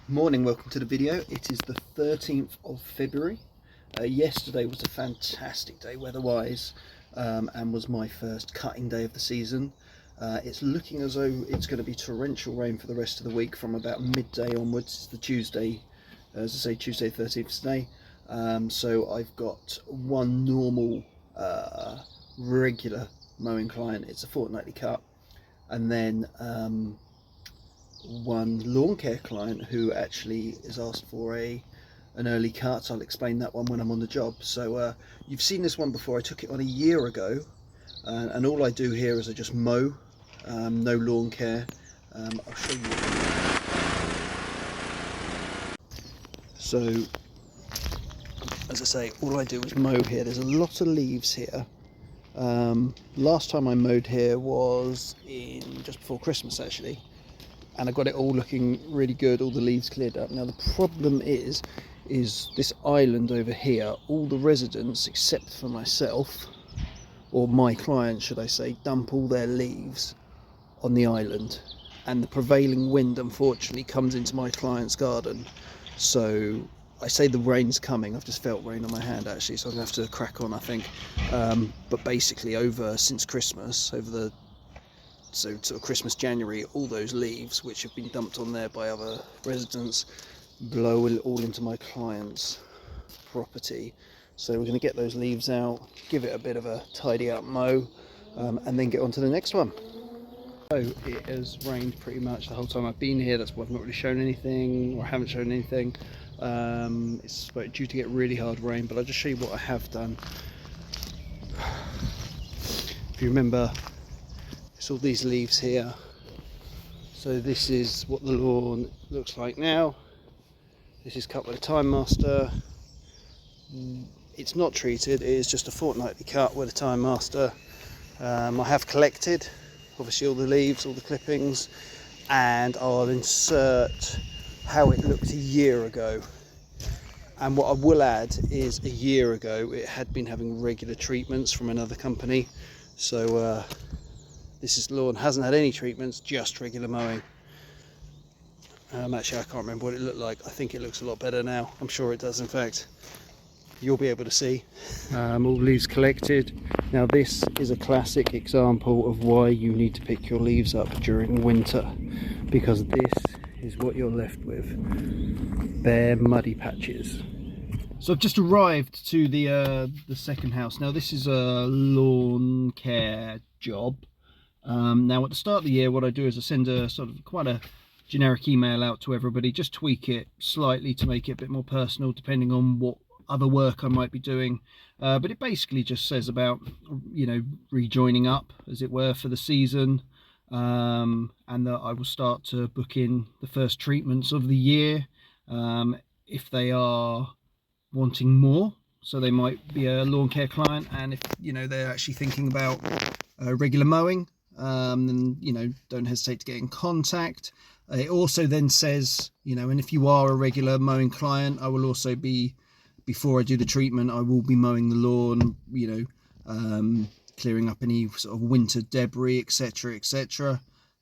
Morning, welcome to the video. It is the 13th of February. Yesterday was a fantastic day weather-wise, and was my first cutting day of the season. It's looking as though it's going to be torrential rain for the rest of the week from about midday onwards. It's the Tuesday, as I say, Tuesday 13th today. So I've got one normal regular mowing client. It's a fortnightly cut, and then one lawn care client who actually is asked for an early cut. I'll explain that one when I'm on the job. So you've seen this one before. I took it on a year ago, and all I do here is I just mow, no lawn care. I'll show you. So as I say, all I do is mow here. There's a lot of leaves here. Last time I mowed here was in just before Christmas actually, and I got it all looking really good, all the leaves cleared up. Now the problem is this island over here. All the residents except for myself, or my client should I say, dump all their leaves on the island, and the prevailing wind unfortunately comes into my client's garden. So I say the rain's coming. I've just felt rain on my hand actually, so I'm gonna have to crack on I think. But basically since Christmas, so sort of Christmas, January, all those leaves which have been dumped on there by other residents blow all into my client's property. So we're going to get those leaves out, give it a bit of a tidy up mow, and then get on to the next one. So it has rained pretty much the whole time I've been here. That's why I've not really shown anything, or haven't shown anything. It's due to get really hard rain, but I'll just show you what I have done. If you remember, it's all these leaves here. So this is what the lawn looks like now. This is cut with a Time Master. It's not treated, it is just a fortnightly cut with a Time Master. I have collected obviously all the leaves, all the clippings, and I'll insert how it looked a year ago. And what I will add is a year ago it had been having regular treatments from another company. So this lawn hasn't had any treatments, just regular mowing. Actually I can't remember what it looked like. I think it looks a lot better now. I'm sure it does in fact. You'll be able to see. All leaves collected. Now this is a classic example of why you need to pick your leaves up during winter, because this is what you're left with. Bare muddy patches. So I've just arrived to the second house. Now this is a lawn care job. Now at the start of the year what I do is I send a sort of quite a generic email out to everybody, just tweak it slightly to make it a bit more personal depending on what other work I might be doing, but it basically just says about, you know, rejoining up as it were for the season, and that I will start to book in the first treatments of the year if they are wanting more. So they might be a lawn care client, and if you know they're actually thinking about regular mowing, then you know, don't hesitate to get in contact. It also then says, you know, and if you are a regular mowing client, I will also be, before I do the treatment, I will be mowing the lawn, you know, clearing up any sort of winter debris, etc, etc,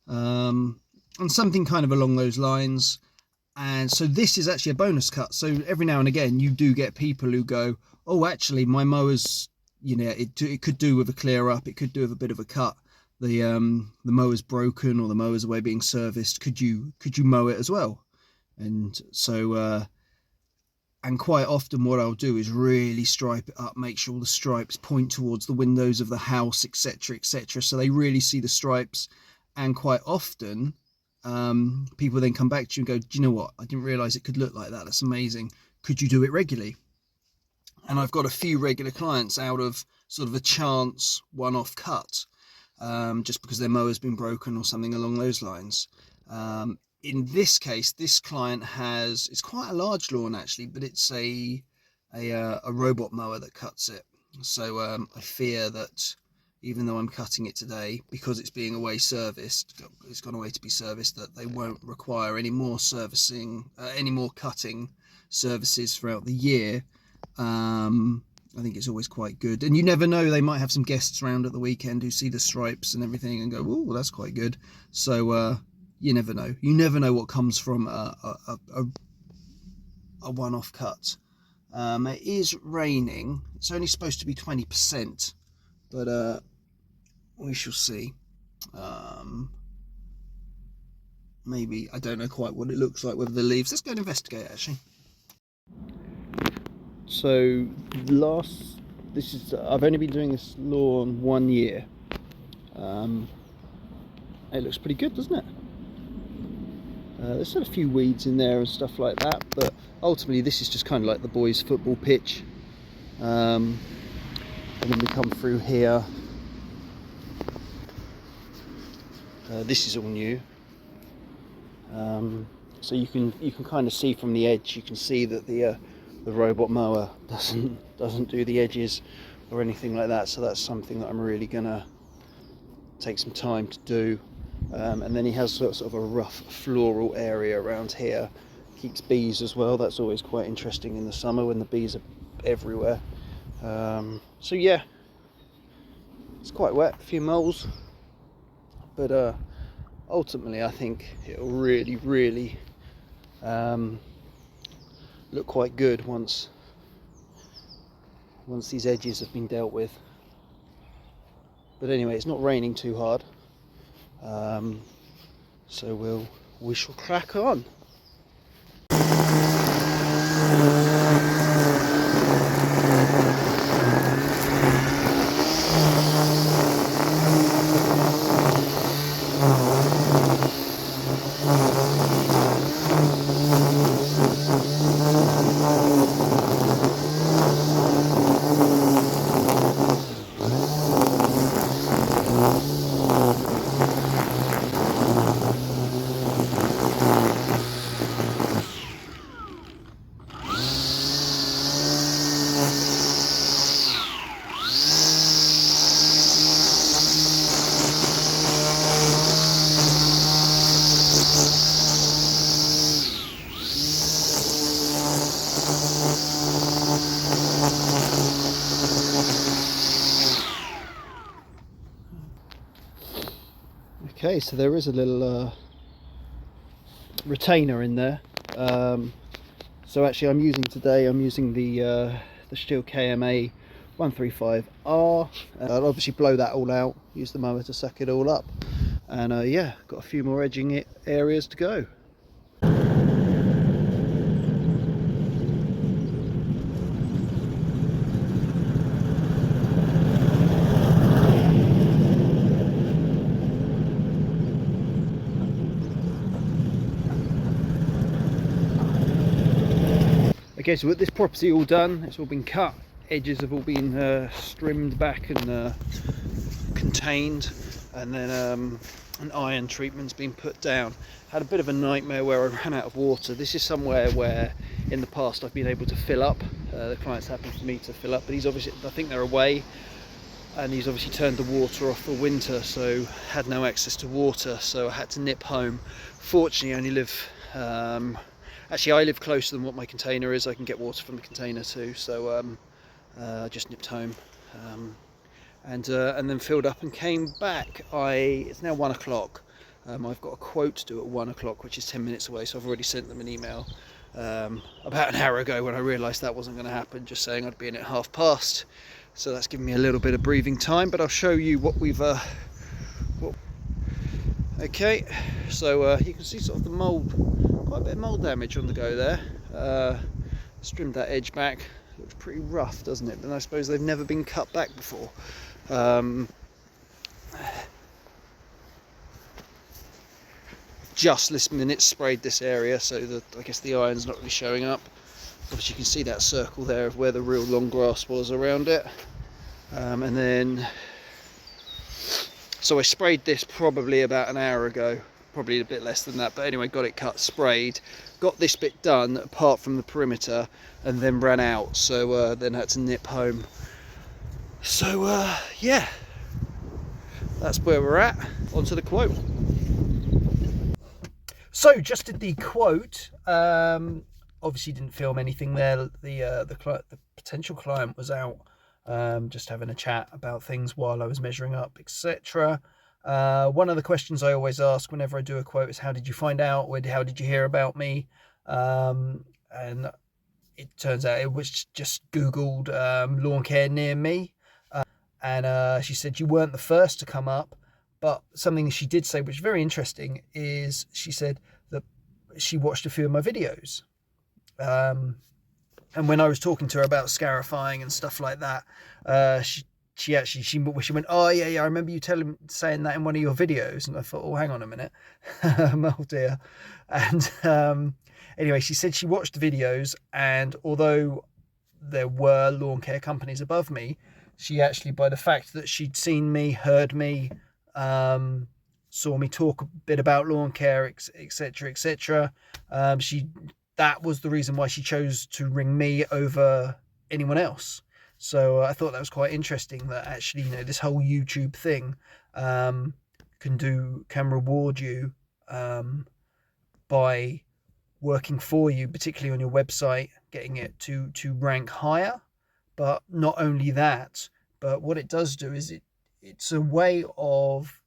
and something kind of along those lines. And so this is actually a bonus cut. So every now and again you do get people who go, oh actually my mower's, you know, it could do with a clear up, it could do with a bit of a cut, the mower's broken or the mower's away being serviced, could you mow it as well? And so and quite often what I'll do is really stripe it up, make sure all the stripes point towards the windows of the house, etc, etc, so they really see the stripes. And quite often people then come back to you and go, do you know what, I didn't realize it could look like that, that's amazing, could you do it regularly? And I've got a few regular clients out of sort of a chance one-off cut, just because their mower's been broken or something along those lines. In this case, this client has, it's quite a large lawn actually, but it's a robot mower that cuts it. So I fear that even though I'm cutting it today, because it's being away serviced, it's gone away to be serviced, that they won't require any more servicing, any more cutting services throughout the year. I think it's always quite good, and you never know, they might have some guests around at the weekend who see the stripes and everything and go, oh, that's quite good. So you never know. You never know what comes from a one-off cut. It is raining. It's only supposed to be 20%, but we shall see. Maybe, I don't know quite what it looks like with the leaves. Let's go and investigate, actually. So I've only been doing this lawn 1 year. It looks pretty good, doesn't it? There's still a few weeds in there and stuff like that, but ultimately this is just kind of like the boys' football pitch. And then we come through here. This is all new. So you can kind of see from the edge. You can see that the robot mower doesn't do the edges or anything like that. So that's something that I'm really gonna take some time to do. And then he has sort of a rough floral area around here. Keeps bees as well. That's always quite interesting in the summer when the bees are everywhere. So yeah, it's quite wet, a few moles, but ultimately I think it'll really look quite good once these edges have been dealt with. But anyway, it's not raining too hard, so we shall crack on. Okay, so there is a little retainer in there. So actually I'm using the Stihl KMA 135R. I'll obviously blow that all out, use the mower to suck it all up, and yeah, got a few more edging areas to go. Okay, so with this property all done, it's all been cut, edges have all been strimmed back and contained, and then an iron treatment's been put down. Had a bit of a nightmare where I ran out of water. This is somewhere where in the past I've been able to fill up. The client's happy for me to fill up, but he's obviously, I think they're away, and he's obviously turned the water off for winter, so had no access to water, so I had to nip home. Fortunately I only live actually, I live closer than what my container is. I can get water from the container too, so I just nipped home and then filled up and came back. It's now 1 o'clock. I've got a quote to do at 1 o'clock, which is 10 minutes away, so I've already sent them an email about an hour ago when I realised that wasn't going to happen, just saying I'd be in at 1:30. So that's given me a little bit of breathing time, but I'll show you what we've okay, so you can see sort of the mould, quite a bit of mould damage on the go there. Trimmed that edge back. Looks pretty rough, doesn't it? But I suppose they've never been cut back before. Just this minute sprayed this area, so that I guess the iron's not really showing up. Obviously you can see that circle there of where the real long grass was around it. And then, so I sprayed this probably about an hour ago, probably a bit less than that, but anyway, got it cut, sprayed, got this bit done apart from the perimeter, and then ran out, so then had to nip home. So yeah, that's where we're at. On to the quote. So just did the quote. Obviously didn't film anything there. The potential client was out just having a chat about things while I was measuring up, etc. One of the questions I always ask whenever I do a quote is, how did you find out? How did you hear about me? And it turns out it was just Googled lawn care near me. And she said you weren't the first to come up, but something she did say, which is very interesting, is she said that she watched a few of my videos. And when I was talking to her about scarifying and stuff like that, she went, oh yeah, I remember you saying that in one of your videos. And I thought, oh, hang on a minute. Oh dear. And anyway, she said she watched the videos, and although there were lawn care companies above me, she actually, by the fact that she'd seen me, heard me, saw me talk a bit about lawn care, etc., etc., that was the reason why she chose to ring me over anyone else. So I thought that was quite interesting, that actually, this whole YouTube thing can reward you by working for you, particularly on your website, getting it to rank higher. But not only that, but what it does do is it's a way of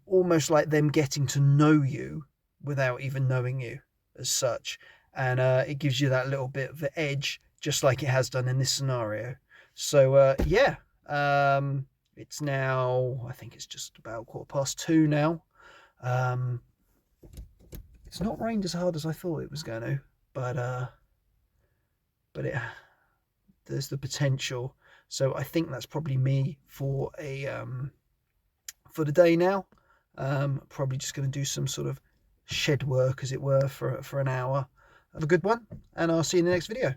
almost like them getting to know you without even knowing you as such. And it gives you that little bit of the edge, just like it has done in this scenario. So yeah, it's now, I think it's just about 2:15 now. It's not rained as hard as I thought it was going to, but there's the potential. So I think that's probably me for the day now. Probably just going to do some sort of shed work, as it were, for an hour. Have a good one, and I'll see you in the next video.